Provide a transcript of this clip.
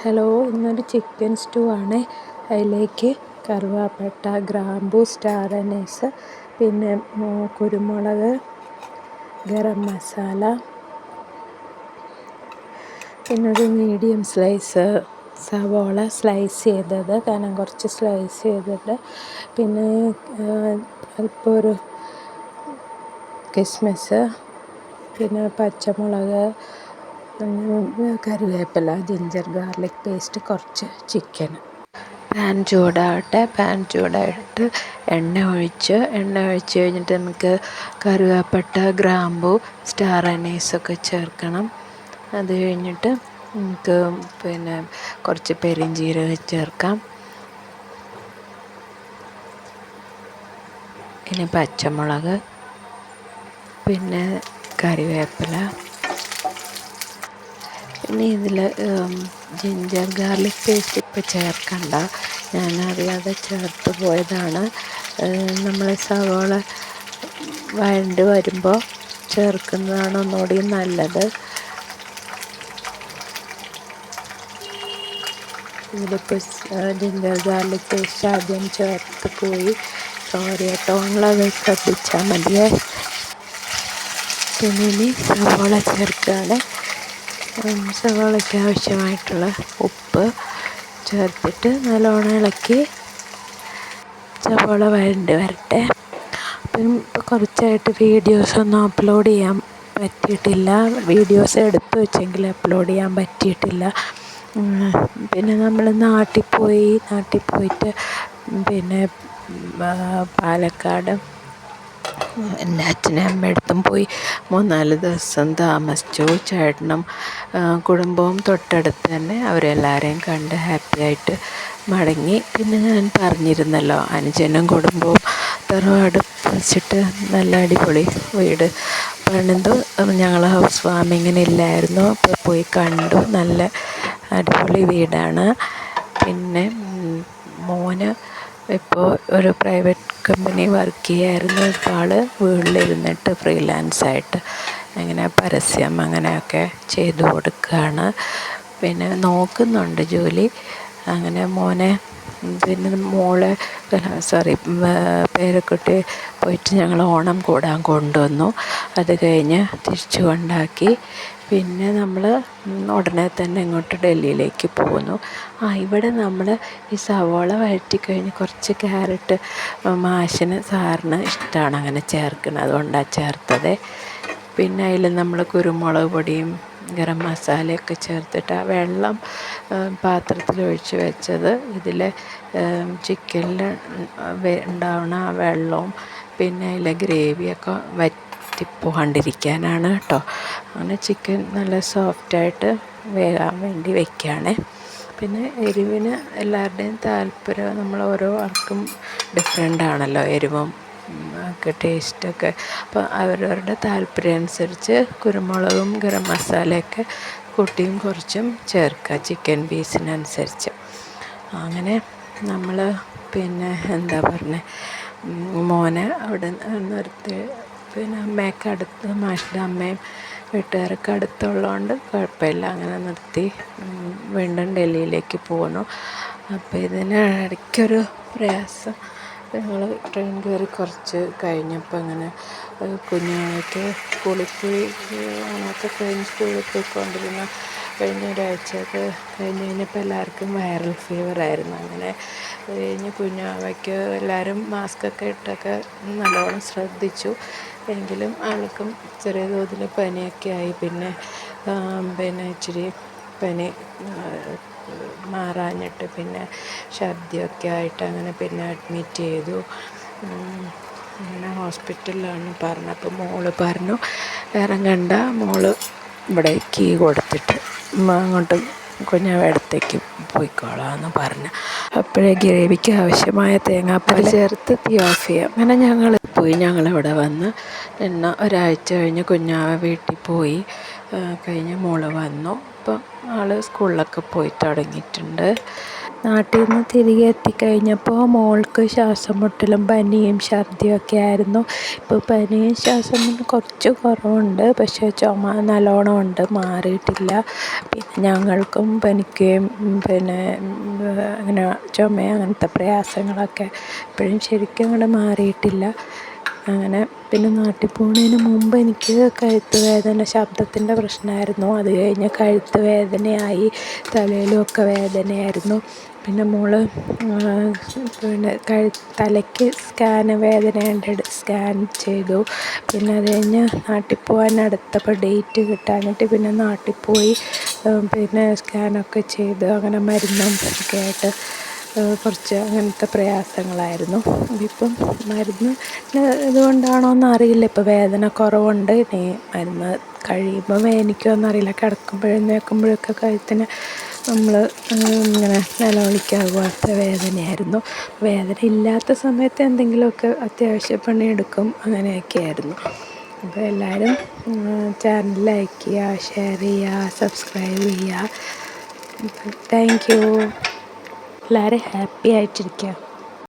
Hello, ഇന്നൊരു chicken stew ആണ്. അതിലേക്ക് കറുവാപ്പട്ട, ഗ്രാമ്പൂ, സ്റ്റാർ അനീസ്, പിന്നെ കുരുമുളക്, ഗരം മസാല, പിന്നെ ഒരു മീഡിയം സൈസ് സവോള സ്ലൈസ് ചെയ്തത്, കാരണം കുറച്ച് സ്ലൈസ് ചെയ്തിട്ട്, പിന്നെ അല്പം ഒരു കിസ്മിസ്, പിന്നെ പച്ചമുളക്, കറിവേപ്പില, ജിഞ്ചർ ഗാർലിക് പേസ്റ്റ്, കുറച്ച് ചിക്കൻ. പാൻ ചൂടായിട്ട് എണ്ണ ഒഴിച്ച് കഴിഞ്ഞിട്ട് നമുക്ക് കറുവാപ്പട്ട, ഗ്രാമ്പൂ, സ്റ്റാർ അനീസൊക്കെ ചേർക്കണം. അത് കഴിഞ്ഞിട്ട് നമുക്ക് പിന്നെ കുറച്ച് പെരുംജീരകം ചേർക്കാം. ഇനി പച്ചമുളക്, പിന്നെ കറിവേപ്പില. ഇനി ഇതിൽ ജിഞ്ചർ ഗാർലിക് പേസ്റ്റ് ഇപ്പോൾ ചേർക്കണ്ട, ഞാനറിയാതെ ചേർത്ത് പോയതാണ്. നമ്മൾ സവാള വഴണ്ട് വരുമ്പോൾ ചേർക്കുന്നതാണ് ഒന്നുകൂടി നല്ലത്. ഇതിലിപ്പോൾ ജിഞ്ചർ ഗാർലിക് പേസ്റ്റ് ആദ്യം ചേർത്ത് പോയി. സോറി കേട്ടോ, നിങ്ങളത് ശ്രദ്ധിച്ചാൽ മതിയേ. പിന്നെ ഇനി സവാള ചേർക്കുകയാണ്. സവാളയ്ക്ക് ആവശ്യമായിട്ടുള്ള ഉപ്പ് ചേർത്തിട്ട് നല്ലോണം ഇളക്കി സവാള വഴണ്ട് വരട്ടെ. അപ്പം ഇപ്പോൾ കുറച്ചായിട്ട് വീഡിയോസൊന്നും അപ്ലോഡ് ചെയ്യാൻ പറ്റിയിട്ടില്ല. വീഡിയോസ് എടുത്ത് വെച്ചെങ്കിൽ അപ്ലോഡ് ചെയ്യാൻ പറ്റിയിട്ടില്ല. പിന്നെ നമ്മൾ നാട്ടിൽ പോയിട്ട് പിന്നെ പാലക്കാട് എൻ്റെ അച്ഛനും അമ്മയടുത്തും പോയി 3-4 ദിവസം താമസിച്ചു. ചേട്ടനും കുടുംബവും തൊട്ടടുത്ത് തന്നെ, അവരെല്ലാവരെയും കണ്ട് ഹാപ്പിയായിട്ട് മടങ്ങി. പിന്നെ ഞാൻ പറഞ്ഞിരുന്നല്ലോ, അനുജനും കുടുംബവും തറവാട് വെച്ചിട്ട് നല്ല അടിപൊളി വീട് പണിതു. ഞങ്ങൾ ഹൗസ് വാമിങ്ങിനില്ലായിരുന്നു, അപ്പോൾ പോയി കണ്ടു. നല്ല അടിപൊളി വീടാണ്. പിന്നെ മോന് ഇപ്പോൾ ഒരു പ്രൈവറ്റ് കമ്പനി വർക്ക് ചെയ്യായിരുന്നു. ഇപ്പോൾ ആൾ വീട്ടിലിരുന്നിട്ട് ഫ്രീലാൻസായിട്ട് അങ്ങനെ പരസ്യം അങ്ങനെയൊക്കെ ചെയ്തു കൊടുക്കുകയാണ്. പിന്നെ നോക്കുന്നുണ്ട് ജോലി. അങ്ങനെ മോനെ, പിന്നെ മോളെ പേരക്കുട്ടി പോയിട്ട് ഞങ്ങൾ ഓണം കൂടാൻ കൊണ്ടുവന്നു. അത് കഴിഞ്ഞ് തിരിച്ചു കൊണ്ടാക്കി. പിന്നെ നമ്മൾ ഉടനെ തന്നെ ഇങ്ങോട്ട് ഡൽഹിയിലേക്ക് പോന്നു. ഇവിടെ നമ്മൾ ഈ സവോള വഴറ്റിക്കഴിഞ്ഞ് കുറച്ച് ക്യാരറ്റ് സാറിന് ഇഷ്ടമാണ് അങ്ങനെ ചേർക്കുന്നത്, അതുകൊണ്ടാണ് ചേർത്തത്. പിന്നെ അതിൽ നമ്മൾ കുരുമുളക് പൊടിയും ഗരം മസാലയൊക്കെ ചേർത്തിട്ട് ആ വെള്ളം പാത്രത്തിൽ ഒഴിച്ച് വെച്ചത് ഇതിൽ ചിക്കനിൽ ഉണ്ടാവുന്ന ആ വെള്ളവും പിന്നെ അതിലെ ഗ്രേവിയൊക്കെ വറ്റിപ്പോകാണ്ടിരിക്കാനാണ് കേട്ടോ. അങ്ങനെ ചിക്കൻ നല്ല സോഫ്റ്റായിട്ട് വേകാൻ വേണ്ടി വയ്ക്കുകയാണ്. പിന്നെ എരിവിന് എല്ലാവരുടെയും താല്പര്യം, നമ്മൾ ഓരോ ആൾക്കും ഡിഫറെൻ്റ് ആണല്ലോ എരിവും ഒക്കെ ടേസ്റ്റൊക്കെ. അപ്പോൾ അവരവരുടെ താല്പര്യം അനുസരിച്ച് കുരുമുളകും ഗരം മസാലയൊക്കെ കൂട്ടിയും കുറച്ചും ചേർക്കുക ചിക്കൻ പീസിനനുസരിച്ച്. അങ്ങനെ നമ്മൾ പിന്നെ എന്താ പറഞ്ഞത്, മോനെ അവിടെ നിർത്തി. പിന്നെ അമ്മയൊക്കെ അടുത്ത്, മാഷിൻ്റെ അമ്മയും വീട്ടുകാരൊക്കെ അടുത്തുള്ളതുകൊണ്ട് കുഴപ്പമില്ല, അങ്ങനെ നിർത്തി വീണ്ടും ഡൽഹിയിലേക്ക് പോന്നു. അപ്പോൾ ഇതിന് ഇടയ്ക്കൊരു പ്രയാസം, ഞങ്ങൾ ട്രെയിൻ കയറി കുറച്ച് കഴിഞ്ഞപ്പോൾ അങ്ങനെ കുഞ്ഞുങ്ങൾക്ക് സ്കൂളിൽ പോയി, അങ്ങനത്തെ കഴിഞ്ഞ് സ്കൂളിൽ പോയിക്കൊണ്ടിരുന്ന കഴിഞ്ഞ ഒരാഴ്ചയൊക്കെ കഴിഞ്ഞപ്പോൾ എല്ലാവർക്കും വൈറൽ ഫീവറായിരുന്നു. അങ്ങനെ കഴിഞ്ഞ് കുഞ്ഞാവയ്ക്ക് എല്ലാവരും മാസ്കൊക്കെ ഇട്ടൊക്കെ നല്ലോണം ശ്രദ്ധിച്ചു. എങ്കിലും ആൾക്കും ചെറിയ തോതിൽ പനിയൊക്കെ ആയി. പിന്നെ ഇച്ചിരി പനി മാറാഞ്ഞിട്ട് പിന്നെ ഛർദിയൊക്കെ ആയിട്ട് അങ്ങനെ പിന്നെ അഡ്മിറ്റ് ചെയ്തു. അങ്ങനെ ഹോസ്പിറ്റലിലാണ് പറഞ്ഞത്. അപ്പോൾ മോള് പറഞ്ഞു ഇറങ്ങണ്ട, മോള് ഇവിടെ കീ കൊടുത്തിട്ട് അങ്ങോട്ട് കുഞ്ഞാവ അടുത്തേക്ക് പോയിക്കോളാമെന്ന് പറഞ്ഞു. അപ്പോഴേ ഗ്രേവിക്ക് ആവശ്യമായ തേങ്ങാപ്പാൽ ചേർത്ത് തീ ഓഫ് ചെയ്യാം. അങ്ങനെ ഞങ്ങൾ പോയി. ഞങ്ങളിവിടെ വന്ന് ഒരാഴ്ച കഴിഞ്ഞ് കുഞ്ഞാവ വീട്ടിൽ പോയി കഴിഞ്ഞ് മോള് വന്നു. ഇപ്പം ആൾ സ്കൂളിലൊക്കെ പോയി തുടങ്ങിയിട്ടുണ്ട്. നാട്ടിൽ നിന്ന് തിരികെ എത്തിക്കഴിഞ്ഞപ്പോൾ മോൾക്ക് ശ്വാസം മുട്ടലും പനിയും ഛർദിയും ഒക്കെ ആയിരുന്നു. ഇപ്പോൾ പനിയും ശ്വാസം മുട്ടലും കുറച്ച് കുറവുണ്ട്, പക്ഷേ ചുമ നല്ലോണം ഉണ്ട്, മാറിയിട്ടില്ല. പിന്നെ ഞങ്ങൾക്കും പനിക്കുകയും പിന്നെ അങ്ങനെ ചുമയും അങ്ങനത്തെ പ്രയാസങ്ങളൊക്കെ ഇപ്പോഴും ശരിക്കും അങ്ങോട്ട് മാറിയിട്ടില്ല. അങ്ങനെ പിന്നെ നാട്ടിൽ പോകുന്നതിന് മുമ്പ് എനിക്ക് കഴുത്ത് വേദന, ശബ്ദത്തിൻ്റെ പ്രശ്നമായിരുന്നു. അത് കഴിഞ്ഞ് കഴുത്ത് വേദനയായി, തലയിലുമൊക്കെ വേദനയായിരുന്നു. പിന്നെ മോൾ പിന്നെ തലയ്ക്ക് വേദനയുണ്ട്, സ്കാൻ ചെയ്തു. പിന്നെ അത് കഴിഞ്ഞ് നാട്ടിൽ പോകാൻ അടുത്തപ്പോൾ ഡേറ്റ് കിട്ടാഞ്ഞിട്ട് പിന്നെ നാട്ടിൽ പോയി പിന്നെ സ്കാനൊക്കെ ചെയ്ത് അങ്ങനെ മരുന്നും ഒക്കെ ആയിട്ട് കുറച്ച് അങ്ങനത്തെ പ്രയാസങ്ങളായിരുന്നു. ഇതിപ്പം മരുന്ന് ഇതുകൊണ്ടാണോയെന്ന് അറിയില്ല, ഇപ്പോൾ വേദന കുറവുണ്ട്. ഇനി മരുന്ന് കഴിയുമ്പോൾ വേദനിക്കുമോയെന്നറിയില്ല. കിടക്കുമ്പോഴും എഴുന്നേൽക്കുമ്പോഴൊക്കെ കഴുത്തിന് നമ്മൾ ഇങ്ങനെ നിലവിളിക്കുക പോലത്തെ വേദനയായിരുന്നു. വേദന ഇല്ലാത്ത സമയത്ത് എന്തെങ്കിലുമൊക്കെ അത്യാവശ്യ പണിയെടുക്കും, അങ്ങനെയൊക്കെയായിരുന്നു. അപ്പോൾ എല്ലാവരും ചാനൽ ലൈക്ക് ചെയ്യുക, ഷെയർ ചെയ്യുക, സബ്സ്ക്രൈബ് ചെയ്യുക. Thank you. എല്ലാവരും ഹാപ്പി ആയിട്ടിരിക്കുക.